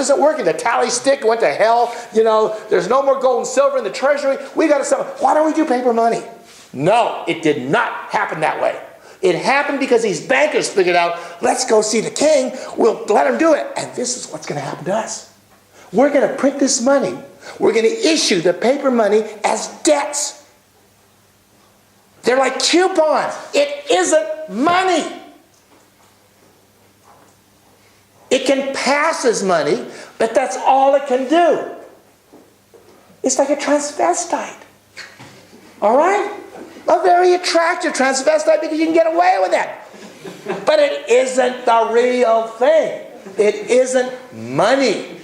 isn't working. The tally stick went to hell. You know, there's no more gold and silver in the treasury. We got to sell. Why don't we do paper money? No, it did not happen that way. It happened because these bankers figured out, let's go see the king. We'll let him do it. And this is what's going to happen to us. We're going to print this money. We're going to issue the paper money as debts. They're like coupons. It isn't money. It can pass as money, but that's all it can do. It's like a transvestite. All right? A very attractive transvestite because you can get away with it. But it isn't the real thing. It isn't money.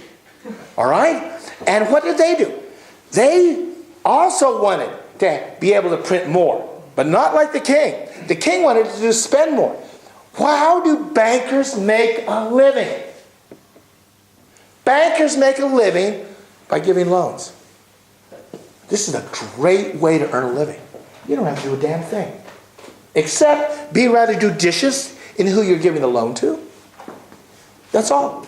All right? And what did they do? They also wanted to be able to print more, but not like the king. The king wanted to spend more. How do bankers make a living? Bankers make a living by giving loans. This is a great way to earn a living. You don't have to do a damn thing. Except be rather judicious in who you're giving the loan to. That's all.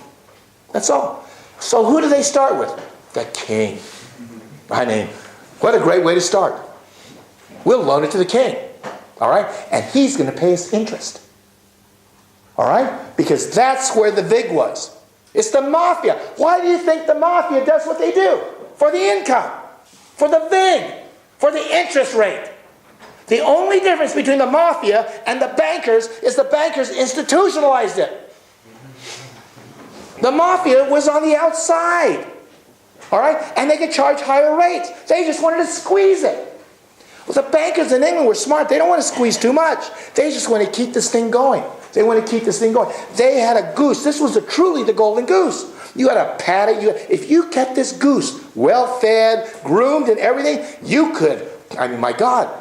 That's all. So who do they start with? The king. I mean, what a great way to start. We'll loan it to the king. All right? And he's going to pay us interest. All right? Because that's where the vig was. It's the mafia. Why do you think the mafia does what they do? For the income. For the vig. For the interest rate. The only difference between the mafia and the bankers is the bankers institutionalized it. The mafia was on the outside. All right? And they could charge higher rates. They just wanted to squeeze it. Well, the bankers in England were smart. They don't want to squeeze too much. They just want to keep this thing going. They want to keep this thing going. They had a goose. This was truly the golden goose. You had to pat it. If you kept this goose well-fed, groomed and everything, you could, I mean, my God,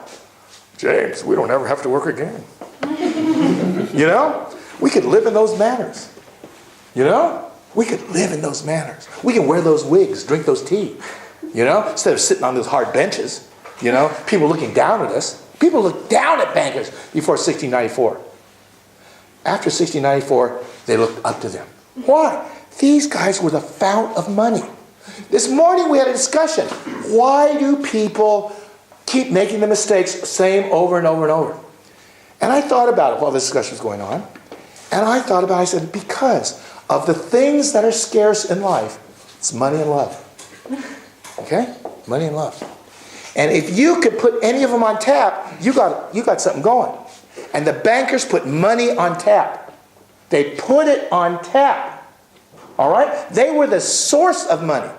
James, we don't ever have to work again. You know? We could live in those manners. You know? We could live in those manners. We can wear those wigs, drink those tea. You know? Instead of sitting on those hard benches. You know? People looking down at us. People looked down at bankers before 1694. After 1694, they looked up to them. Why? These guys were the fount of money. This morning we had a discussion. Why do people keep making the mistakes same over and over and over? And I thought about it while this discussion was going on. And I thought about it. I said, because of the things that are scarce in life, it's money and love. Okay? Money and love. And if you could put any of them on tap, you got something going. And the bankers put money on tap. They put it on tap. All right? They were the source of money.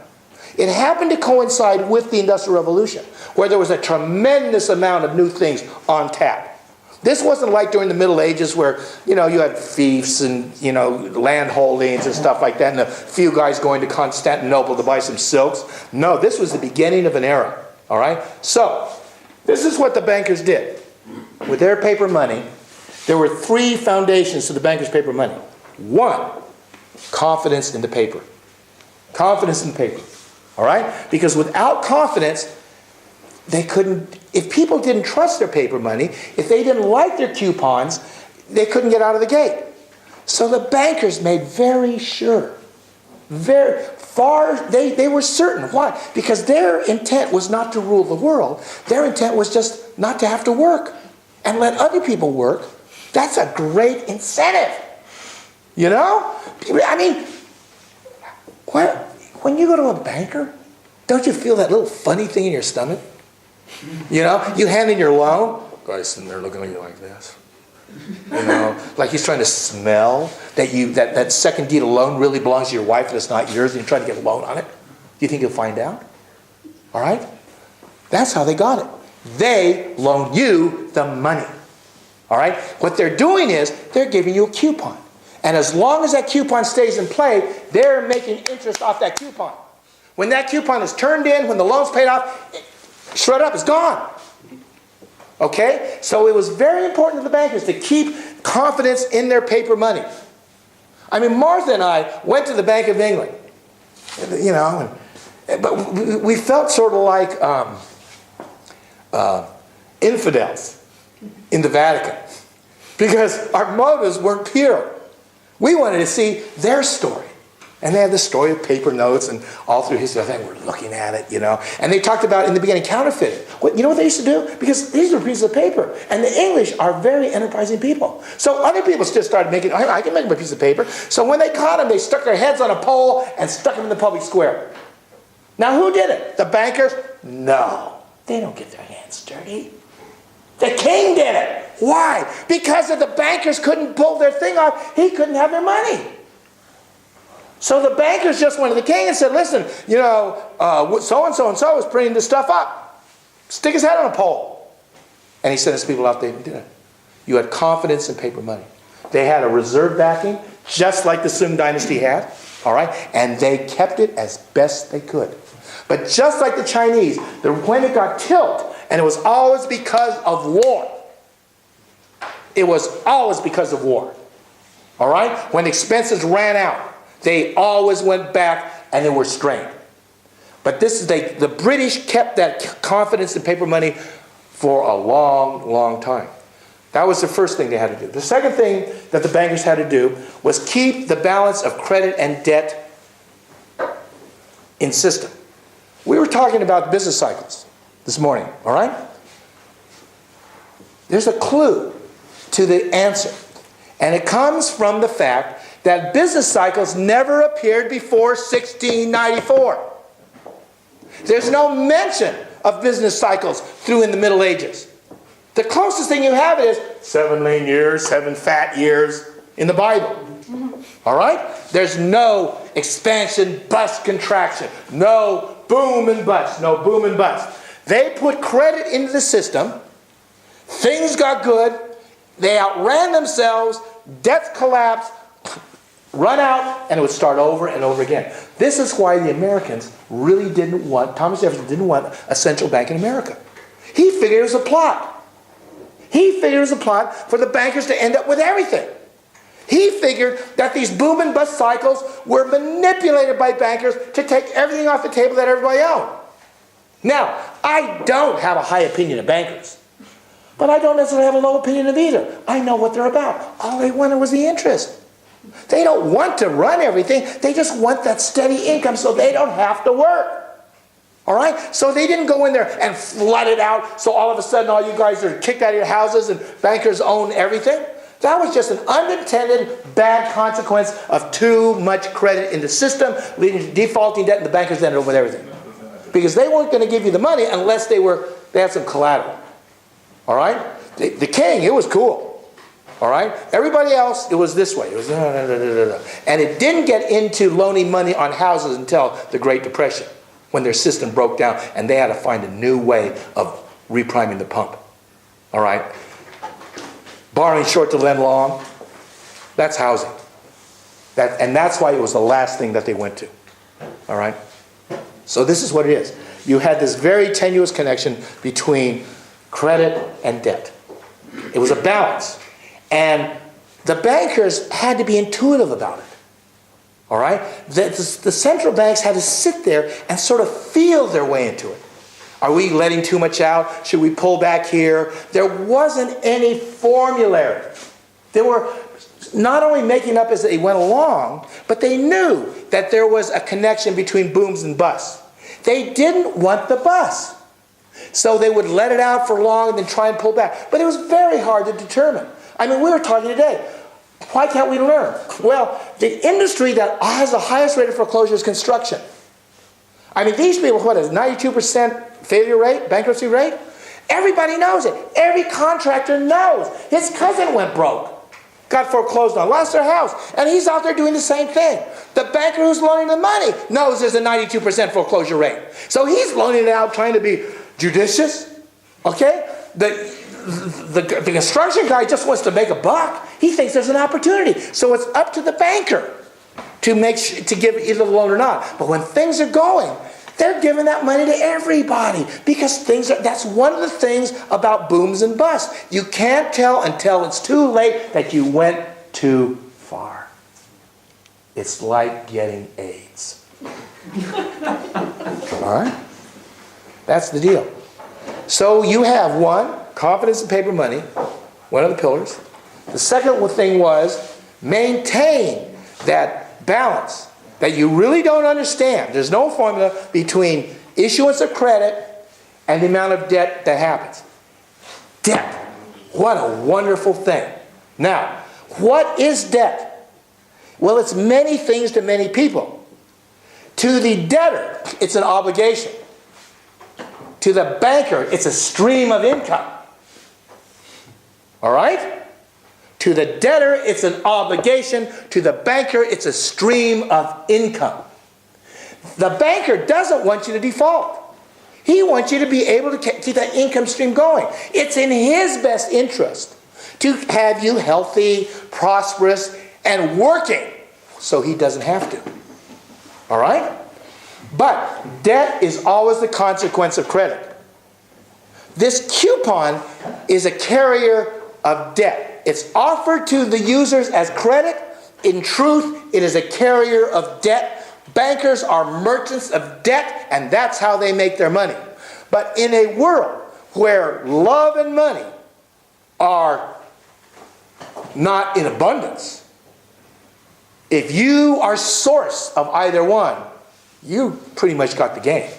It happened to coincide with the Industrial Revolution, where there was a tremendous amount of new things on tap. This wasn't like during the Middle Ages where, you know, you had fiefs and, you know, land holdings and stuff like that, and a few guys going to Constantinople to buy some silks. No, this was the beginning of an era. All right? So, this is what the bankers did. With their paper money, there were three foundations to the bankers' paper money. One, confidence in the paper. Confidence in the paper. All right? Because without confidence, they couldn't, if people didn't trust their paper money, if they didn't like their coupons, they couldn't get out of the gate. So the bankers made very sure, very far, they were certain. Why? Because their intent was not to rule the world. Their intent was just not to have to work and let other people work. That's a great incentive. You know? I mean, when you go to a banker, don't you feel that little funny thing in your stomach? You know, you hand in your loan, guy's sitting there looking at you like this. You know, like he's trying to smell that second deed of loan really belongs to your wife and it's not yours, and you're trying to get a loan on it. Do you think he'll find out? All right? That's how they got it. They loaned you the money. All right? What they're doing is they're giving you a coupon. And as long as that coupon stays in play, they're making interest off that coupon. When that coupon is turned in, when the loan's paid off, shred up, it's gone. Okay? So it was very important to the bankers to keep confidence in their paper money. I mean, Martha and I went to the Bank of England. You know, but we felt sort of like infidels in the Vatican. Because our motives weren't pure. We wanted to see their story. And they have the story of paper notes, and all through history, I think we're looking at it, you know. And they talked about, in the beginning, counterfeiting. You know what they used to do? Because these were pieces of paper. And the English are very enterprising people. So other people just started making, I can make them a piece of paper. So when they caught them, they stuck their heads on a pole and stuck them in the public square. Now who did it? The bankers? No. They don't get their hands dirty. The king did it. Why? Because if the bankers couldn't pull their thing off, he couldn't have their money. So the bankers just went to the king and said, listen, you know, so-and-so and so is printing this stuff up. Stick his head on a pole. And he sent his people out there and did it. You had confidence in paper money. They had a reserve backing, just like the Sung dynasty had, all right? And they kept it as best they could. But just like the Chinese, when it got tilt, and it was always because of war. It was always because of war, all right? When expenses ran out, they always went back and they were strained. But the British kept that confidence in paper money for a long, long time. That was the first thing they had to do. The second thing that the bankers had to do was keep the balance of credit and debt in system. We were talking about business cycles this morning, all right? There's a clue to the answer. And it comes from the fact that business cycles never appeared before 1694. There's no mention of business cycles through in the Middle Ages. The closest thing you have is 7 lean years, 7 fat years in the Bible. All right? There's no expansion, bust, contraction. No boom and bust. No boom and bust. They put credit into the system. Things got good. They outran themselves. Debts collapsed. Run out, and it would start over and over again. This is why the Americans really didn't want, Thomas Jefferson didn't want a central bank in America. He figured it was a plot. He figured it was a plot for the bankers to end up with everything. He figured that these boom and bust cycles were manipulated by bankers to take everything off the table that everybody owned. Now, I don't have a high opinion of bankers, but I don't necessarily have a low opinion of either. I know what they're about. All they wanted was the interest. They don't want to run everything. They just want that steady income so they don't have to work. All right? So they didn't go in there and flood it out so all of a sudden all you guys are kicked out of your houses and bankers own everything. That was just an unintended bad consequence of too much credit in the system, leading to defaulting debt, and the bankers ended up with everything. Because they weren't going to give you the money unless they had some collateral. All right? The king, it was cool. All right? Everybody else, it was this way. It was and it didn't get into loaning money on houses until the Great Depression, when their system broke down and they had to find a new way of repriming the pump. All right? Borrowing short to lend long, that's housing. And that's why it was the last thing that they went to. All right? So this is what it is. You had this very tenuous connection between credit and debt. It was a balance. And the bankers had to be intuitive about it. All right? The central banks had to sit there and sort of feel their way into it. Are we letting too much out? Should we pull back here? There wasn't any formulary. They were not only making up as they went along, but they knew that there was a connection between booms and busts. They didn't want the bust. So they would let it out for long and then try and pull back. But it was very hard to determine. I mean, we were talking today. Why can't we learn? Well, the industry that has the highest rate of foreclosure is construction. I mean, these people, what is 92% failure rate, bankruptcy rate? Everybody knows it. Every contractor knows. His cousin went broke, got foreclosed on, lost their house, and he's out there doing the same thing. The banker who's loaning the money knows there's a 92% foreclosure rate. So he's loaning it out trying to be judicious, okay? The construction guy just wants to make a buck. He thinks there's an opportunity. So it's up to the banker to give either the loan or not. But when things are going, they're giving that money to everybody because that's one of the things about booms and busts. You can't tell until it's too late that you went too far. It's like getting AIDS. All right? That's the deal. So you have one, confidence in paper money, one of the pillars. The second thing was maintain that balance that you really don't understand. There's no formula between issuance of credit and the amount of debt that happens. Debt. What a wonderful thing. Now, what is debt? Well, it's many things to many people. To the debtor, it's an obligation. To the banker, it's a stream of income. All right? To the debtor, it's an obligation. To the banker, it's a stream of income. The banker doesn't want you to default. He wants you to be able to keep that income stream going. It's in his best interest to have you healthy, prosperous, and working so he doesn't have to. All right? But debt is always the consequence of credit. This coupon is a carrier of debt. It's offered to the users as credit. In truth, it is a carrier of debt. Bankers are merchants of debt, and that's how they make their money. But in a world where love and money are not in abundance, if you are source of either one, you pretty much got the game.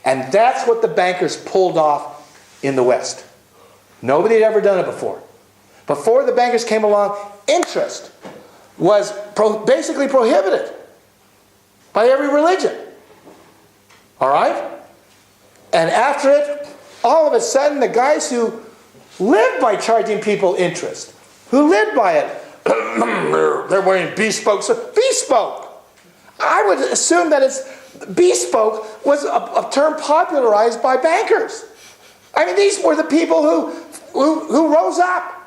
And that's what the bankers pulled off in the West. Nobody had ever done it before. Before the bankers came along, interest was basically prohibited by every religion. All right? And after it, all of a sudden, the guys who lived by charging people interest, who lived by it, they're wearing bespoke. So bespoke. I would assume that bespoke was a term popularized by bankers. I mean, these were the people who rose up.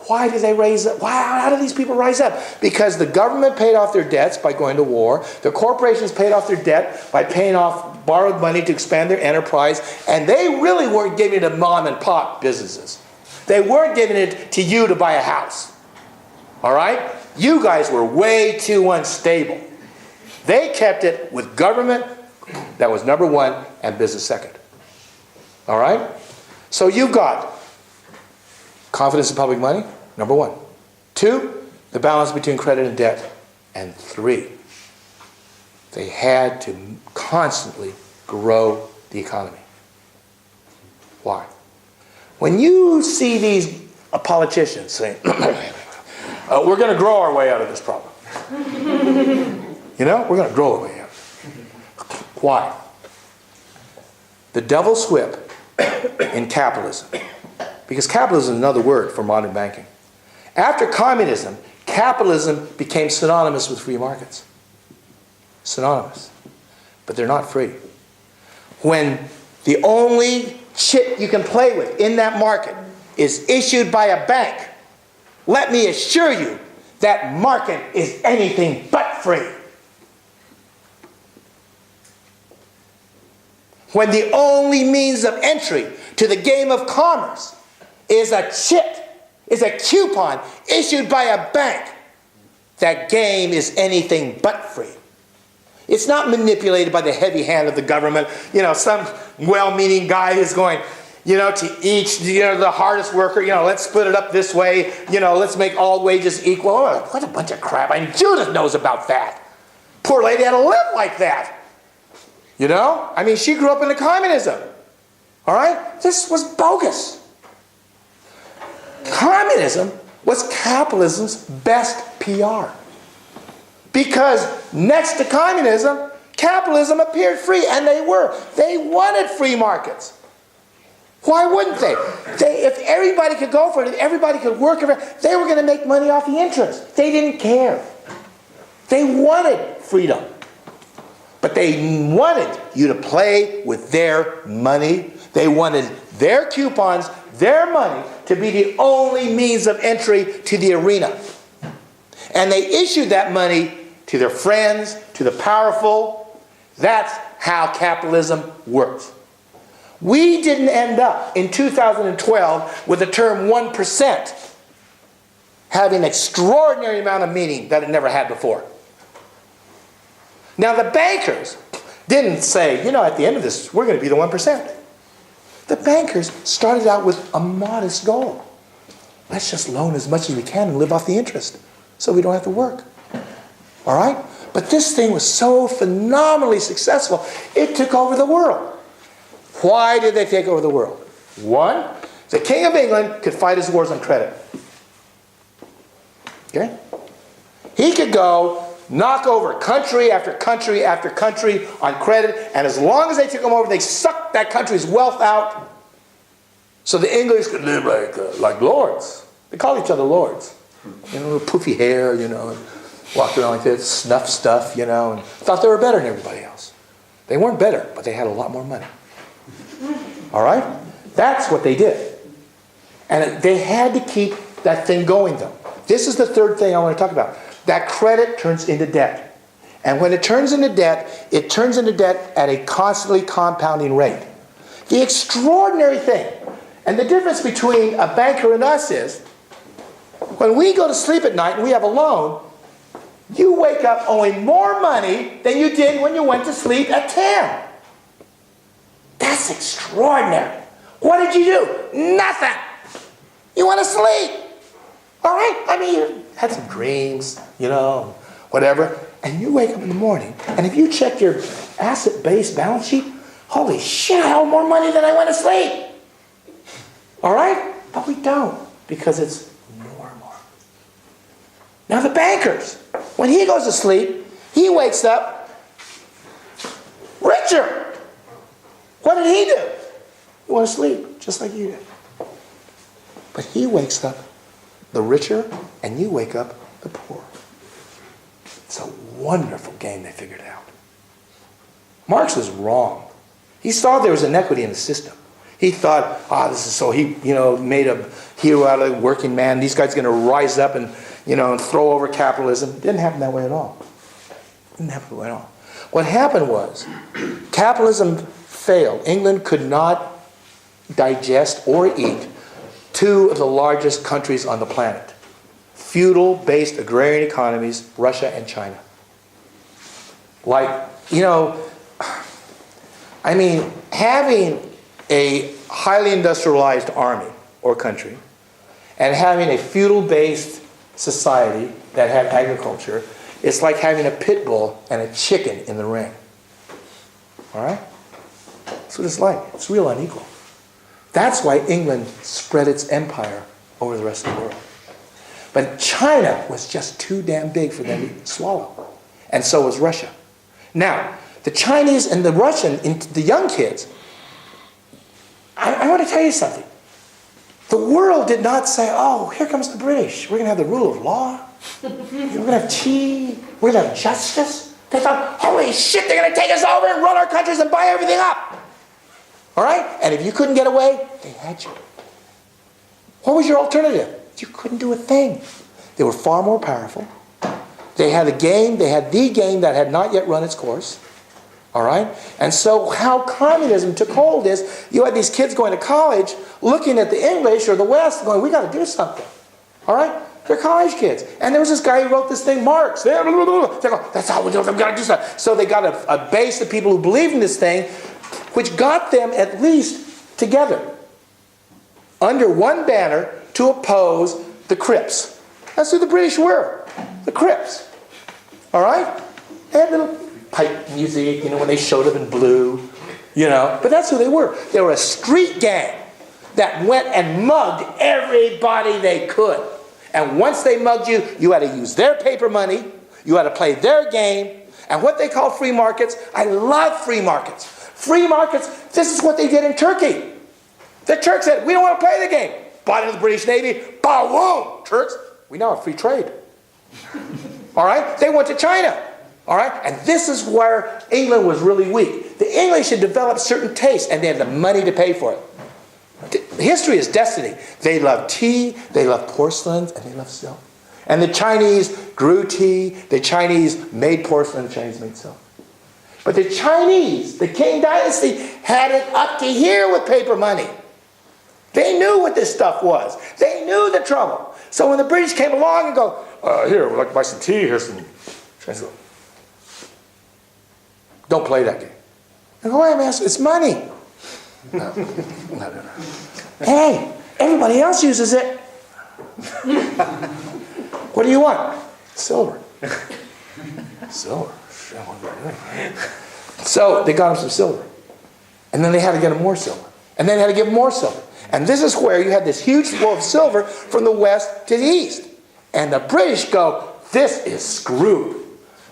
Why did they raise up? How did these people rise up? Because the government paid off their debts by going to war. The corporations paid off their debt by paying off borrowed money to expand their enterprise. And they really weren't giving it to mom and pop businesses. They weren't giving it to you to buy a house. All right? You guys were way too unstable. They kept it with government, that was number one, and business second. All right? So you've got confidence in public money, number one. 2, the balance between credit and debt. And 3, they had to constantly grow the economy. Why? When you see these politicians saying, we're going to grow our way out of this problem. You know, we're going to grow our way out. Why? The devil's whip in capitalism. Because capitalism is another word for modern banking. After communism, capitalism became synonymous with free markets. Synonymous. But they're not free. When the only chip you can play with in that market is issued by a bank, let me assure you that market is anything but free. When the only means of entry to the game of commerce is a chip, is a coupon issued by a bank, that game is anything but free. It's not manipulated by the heavy hand of the government. You know, some well-meaning guy is going, you know, to each, you know, the hardest worker, you know, let's split it up this way, you know, let's make all wages equal. Oh, what a bunch of crap. I mean, Judith knows about that. Poor lady had to live like that. You know? I mean, she grew up into communism. All right? This was bogus. Communism was capitalism's best PR. Because next to communism, capitalism appeared free, and they were. They wanted free markets. Why wouldn't they? If everybody could go for it, if everybody could work for it, they were going to make money off the interest. They didn't care. They wanted freedom. But they wanted you to play with their money. They wanted their coupons, their money, to be the only means of entry to the arena. And they issued that money to their friends, to the powerful. That's how capitalism works. We didn't end up in 2012 with the term 1% having an extraordinary amount of meaning that it never had before. Now the bankers didn't say, you know, at the end of this, we're going to be the 1%. The bankers started out with a modest goal. Let's just loan as much as we can and live off the interest so we don't have to work. All right? But this thing was so phenomenally successful, it took over the world. Why did they take over the world? One, the King of England could fight his wars on credit. Okay? He could go knock over country after country after country on credit, and as long as they took him over, they sucked that country's wealth out so the English could live like lords. They called each other lords. You know, poofy hair, you know, and walked around like this, snuff stuff, you know, and thought they were better than everybody else. They weren't better, but they had a lot more money. All right? That's what they did. And they had to keep that thing going, though. This is the third thing I want to talk about. That credit turns into debt. And when it turns into debt at a constantly compounding rate. The extraordinary thing, and the difference between a banker and us is, when we go to sleep at night and we have a loan, you wake up owing more money than you did when you went to sleep at 10. That's extraordinary. What did you do? Nothing. You went to sleep. All right? I mean, you had some dreams, you know, whatever. And you wake up in the morning, and if you check your asset-based balance sheet, holy shit, I owe more money than I went to sleep. All right? But we don't, because it's normal. Now the bankers, when he goes to sleep, he wakes up richer. What did he do? He went to sleep, just like you did. But he wakes up the richer, and you wake up the poor. It's a wonderful game they figured out. Marx was wrong. He saw there was inequity in the system. He thought, this is so, he, you know, made a hero out of the working man. These guys are going to rise up and, you know, and throw over capitalism. It didn't happen that way at all. It didn't happen that way at all. What happened was, capitalism failed. England could not digest or eat two of the largest countries on the planet. Feudal-based agrarian economies, Russia and China. Like, you know, I mean, having a highly industrialized army or country and having a feudal-based society that had agriculture, it's like having a pit bull and a chicken in the ring. All right? That's what it's like. It's real unequal. That's why England spread its empire over the rest of the world. But China was just too damn big for them to swallow. And so was Russia. Now, the Chinese and the Russian, the young kids, I want to tell you something. The world did not say, oh, here comes the British. We're going to have the rule of law. We're going to have tea. We're going to have justice. They thought, holy shit, they're going to take us over and run our countries and buy everything up. All right? And if you couldn't get away, they had you. What was your alternative? You couldn't do a thing. They were far more powerful. They had the game that had not yet run its course. All right? And so how communism took hold is you had these kids going to college looking at the English or the West going, we got to do something. All right? They're college kids. And there was this guy who wrote this thing, Marx. They go, that's how we do it. We've got to do something. So they got a base of people who believed in this thing, which got them at least together under one banner to oppose the Crips. That's who the British were, the Crips. All right? They had little pipe music, you know, when they showed up in blue, you know. But that's who they were. They were a street gang that went and mugged everybody they could. And once they mugged you, you had to use their paper money, you had to play their game, and what they call free markets, I love free markets. Free markets, this is what they did in Turkey. The Turks said, we don't want to play the game. Bought into the British Navy, boom, Turks, we now have free trade. All right? They went to China. All right? And this is where England was really weak. The English had developed certain tastes, and they had the money to pay for it. History is destiny. They loved tea, they loved porcelains, and they loved silk. And the Chinese grew tea, the Chinese made porcelain, the Chinese made silk. But the Chinese, the Qing dynasty, had it up to here with paper money. They knew what this stuff was. They knew the trouble. So when the British came along and go, here, we'd like to buy some tea, here's some... Don't play that game. I go, wait, man, it's money. No. Hey, everybody else uses it. What do you want? Silver. Silver? Shit, what are we doing? So they got him some silver. And then they had to get him more silver. And then they had to give him more silver. And this is where you had this huge flow of silver from the west to the east. And the British go, this is screwed.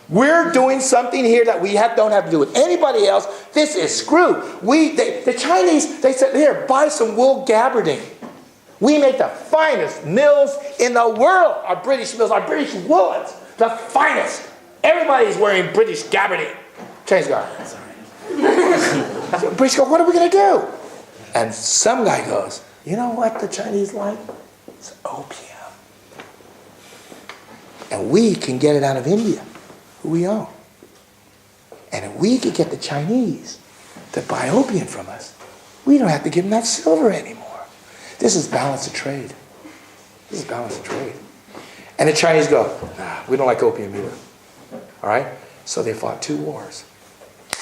We're doing something here that we don't have to do with anybody else. This is screwed. The Chinese, they said, here, buy some wool gabardine. We make the finest mills in the world. Our British mills, our British woolens, the finest. Everybody's wearing British gabardine. Chinese go, that's all right. So British go, what are we going to do? And some guy goes, you know what the Chinese like? It's opium. And we can get it out of India, who we own. And if we could get the Chinese to buy opium from us, we don't have to give them that silver anymore. This is balance of trade. This is balance of trade. And the Chinese go, nah, we don't like opium either. All right? So they fought 2 wars.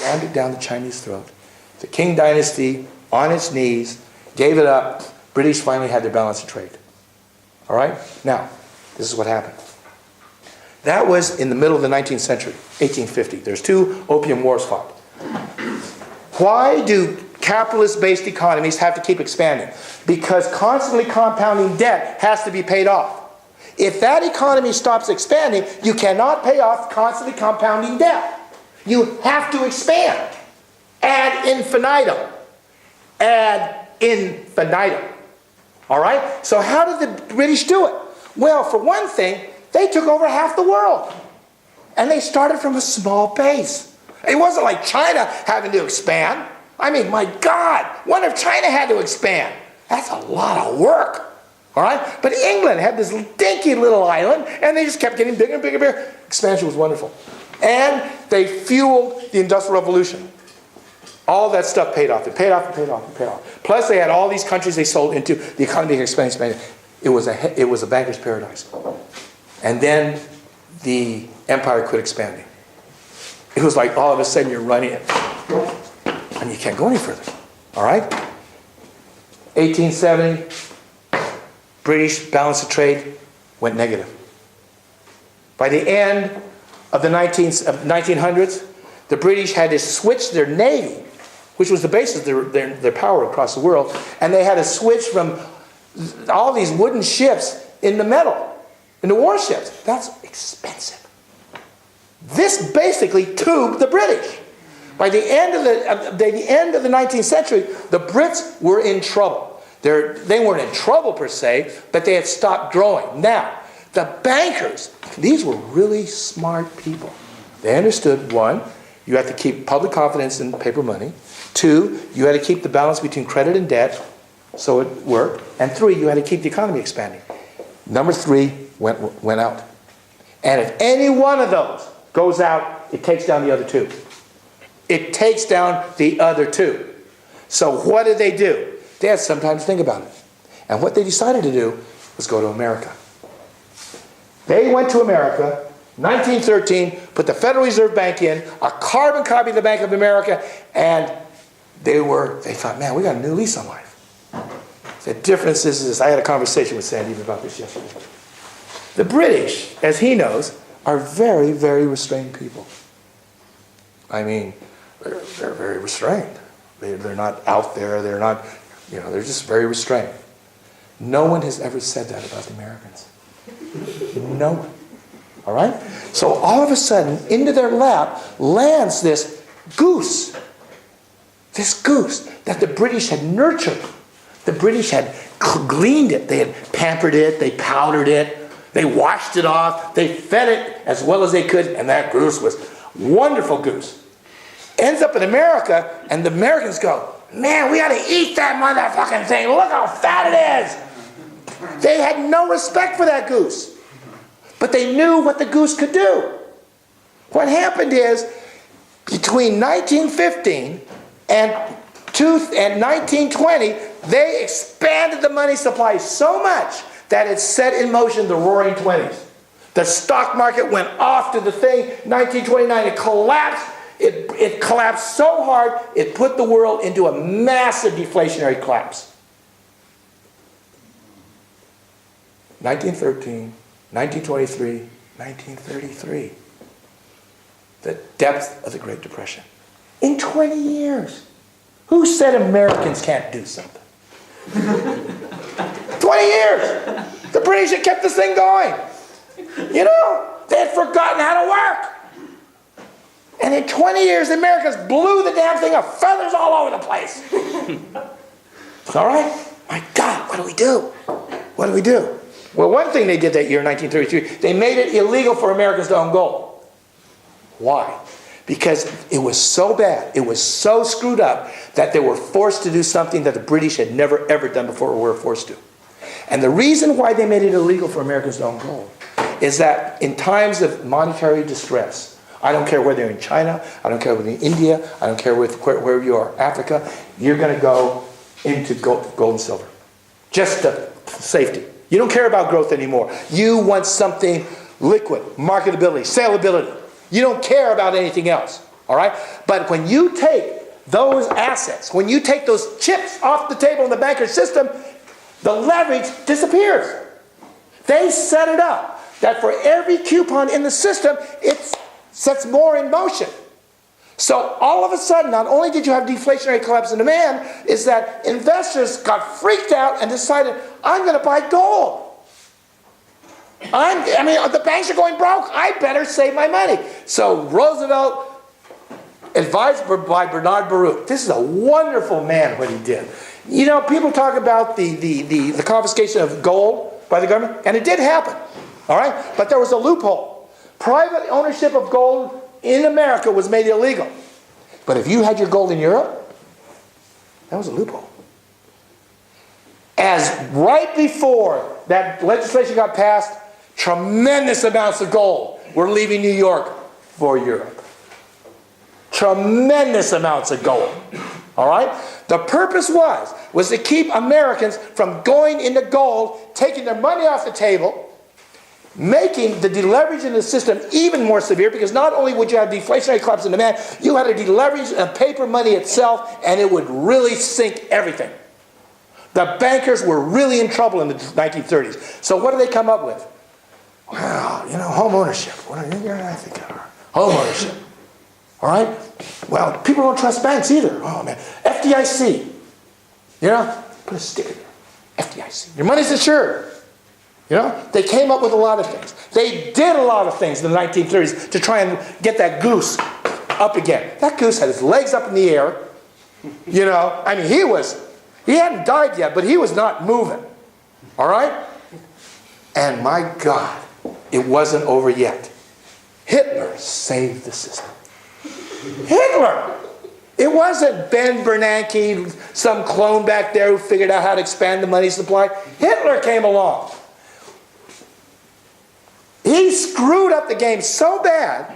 Rammed it down the Chinese throat. The Qing dynasty, on its knees, gave it up. British finally had their balance of trade. All right? Now, this is what happened. That was in the middle of the 19th century, 1850. There's 2 opium wars fought. Why do capitalist-based economies have to keep expanding? Because constantly compounding debt has to be paid off. If that economy stops expanding, you cannot pay off constantly compounding debt. You have to expand. Ad infinitum. Ad infinitum. All right? So how did the British do it? Well, for one thing, they took over half the world. And they started from a small base. It wasn't like China having to expand. I mean, my God, what if China had to expand? That's a lot of work. All right? But England had this dinky little island, and they just kept getting bigger and bigger and bigger. Expansion was wonderful. And they fueled the Industrial Revolution. All that stuff paid off. It paid off, it paid off, it paid off. Plus, they had all these countries they sold into. The economy expanded. It was a banker's paradise. And then the empire quit expanding. It was like all of a sudden you're running it. And you can't go any further. All right? 1870, British balance of trade went negative. By the end of the 1900s, the British had to switch their navy, which was the basis of their power across the world, and they had to switch from all these wooden ships into metal, into warships. That's expensive. This basically tubed the British. By the end of the 19th century, the Brits were in trouble. They weren't in trouble per se, but they had stopped growing. Now, the bankers, these were really smart people. They understood, 1, you had to keep public confidence in paper money. 2, you had to keep the balance between credit and debt, so it worked. And 3, you had to keep the economy expanding. Number 3 went out. And if any one of those goes out, it takes down the other 2. It takes down the other 2. So what did they do? They had some time to think about it. And what they decided to do was go to America. They went to America, 1913, put the Federal Reserve Bank in, a carbon copy of the Bank of America, and they thought, man, we got a new lease on life. The difference is this. I had a conversation with Sandy about this yesterday. The British, as he knows, are very, very restrained people. I mean, they're very restrained. They're not out there. They're not, they're just very restrained. No one has ever said that about the Americans. No one. All right? So all of a sudden, into their lap lands this goose. This goose that the British had nurtured. The British had gleaned it. They had pampered it. They powdered it. They washed it off. They fed it as well as they could. And that goose was wonderful goose. Ends up in America, and the Americans go, man, we ought to eat that motherfucking thing. Look how fat it is. They had no respect for that goose. But they knew what the goose could do. What happened is, between 1915 and 1920, they expanded the money supply so much that it set in motion the Roaring Twenties. The stock market went off to the thing. 1929, it collapsed. It collapsed so hard, it put the world into a massive deflationary collapse. 1913, 1923, 1933. the depth of the Great Depression. In 20 years. Who said Americans can't do something? 20 years. The British had kept this thing going. You know, they had forgotten how to work. And in 20 years, the Americans blew the damn thing up. Feathers all over the place. All right? My God, what do we do? What do we do? Well, one thing they did that year, 1933, they made it illegal for Americans to own gold. Why? Because it was so bad, it was so screwed up, that they were forced to do something that the British had never, ever done before or were forced to. And the reason why they made it illegal for Americans to own gold is that in times of monetary distress, I don't care whether you're in China, I don't care whether you're in India, I don't care where you are, Africa, you're going to go into gold and silver. Just the safety. You don't care about growth anymore. You want something liquid, marketability, salability. You don't care about anything else, all right? But when you take those assets, when you take those chips off the table in the banker system, the leverage disappears. They set it up that for every coupon in the system, it sets more in motion. So all of a sudden, not only did you have deflationary collapse in demand, is that investors got freaked out and decided, I'm going to buy gold. I mean, the banks are going broke. I better save my money. So Roosevelt, advised by Bernard Baruch. This is a wonderful man, what he did. You know, people talk about the confiscation of gold by the government, and it did happen. All right? But there was a loophole. Private ownership of gold in America was made illegal. But if you had your gold in Europe, that was a loophole. As right before that legislation got passed, tremendous amounts of gold were leaving New York for Europe. Tremendous amounts of gold. All right? The purpose was to keep Americans from going into gold, taking their money off the table, making the deleveraging of the system even more severe, because not only would you have deflationary collapse in demand, you had a deleverage of paper money itself, and it would really sink everything. The bankers were really in trouble in the 1930s. So what did they come up with? Well, you know, home ownership. What do you think of home ownership? All right? Well, people don't trust banks either. Oh, man. FDIC. You know, put a sticker there. FDIC. Your money's insured. You know, they came up with a lot of things. They did a lot of things in the 1930s to try and get that goose up again. That goose had his legs up in the air. You know, I mean, he hadn't died yet, but he was not moving. All right? And my God, it wasn't over yet. Hitler saved the system. Hitler! It wasn't Ben Bernanke, some clone back there who figured out how to expand the money supply. Hitler came along. He screwed up the game so bad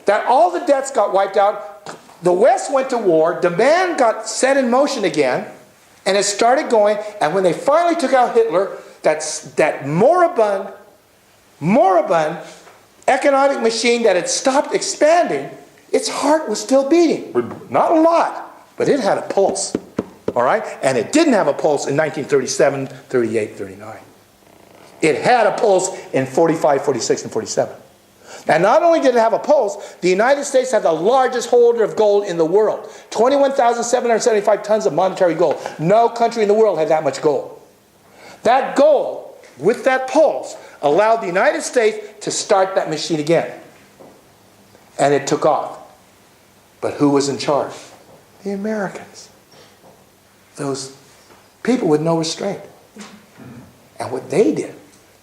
that all the debts got wiped out. The West went to war. Demand got set in motion again. And it started going. And when they finally took out Hitler, that moribund economic machine that had stopped expanding, its heart was still beating. Not a lot, but it had a pulse. All right? And it didn't have a pulse in 1937, 38, 39. It had a pulse in 45, 46, and 47. And not only did it have a pulse, the United States had the largest holder of gold in the world. 21,775 tons of monetary gold. No country in the world had that much gold. That gold, with that pulse, allowed the United States to start that machine again. And it took off. But who was in charge? The Americans. Those people with no restraint. And what they did,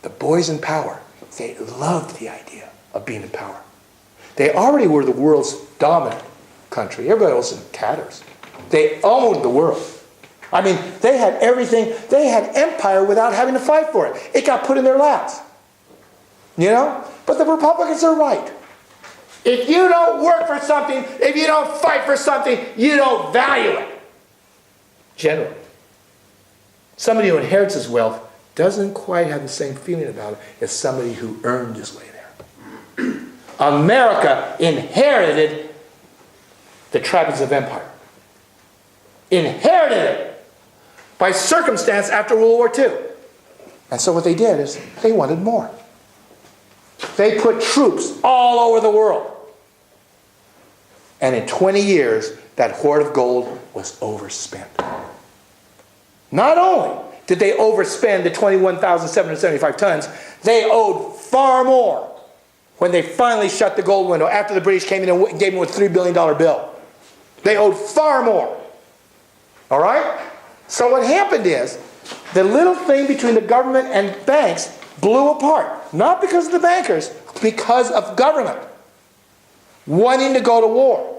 the boys in power, they loved the idea of being in power. They already were the world's dominant country. Everybody else in tatters. They owned the world. I mean, they had everything. They had empire without having to fight for it. It got put in their laps. You know? But the Republicans are right. If you don't work for something, if you don't fight for something, you don't value it. Generally. Somebody who inherits his wealth doesn't quite have the same feeling about it as somebody who earned his way there. America inherited the trappings of empire. Inherited it by circumstance after World War II. And so what they did is they wanted more. They put troops all over the world. And in 20 years, that hoard of gold was overspent. Not only did they overspend the 21,775 tons, they owed far more when they finally shut the gold window after the British came in and gave them a $3 billion bill. They owed far more. All right? So what happened is, the little thing between the government and banks blew apart. Not because of the bankers, because of government wanting to go to war.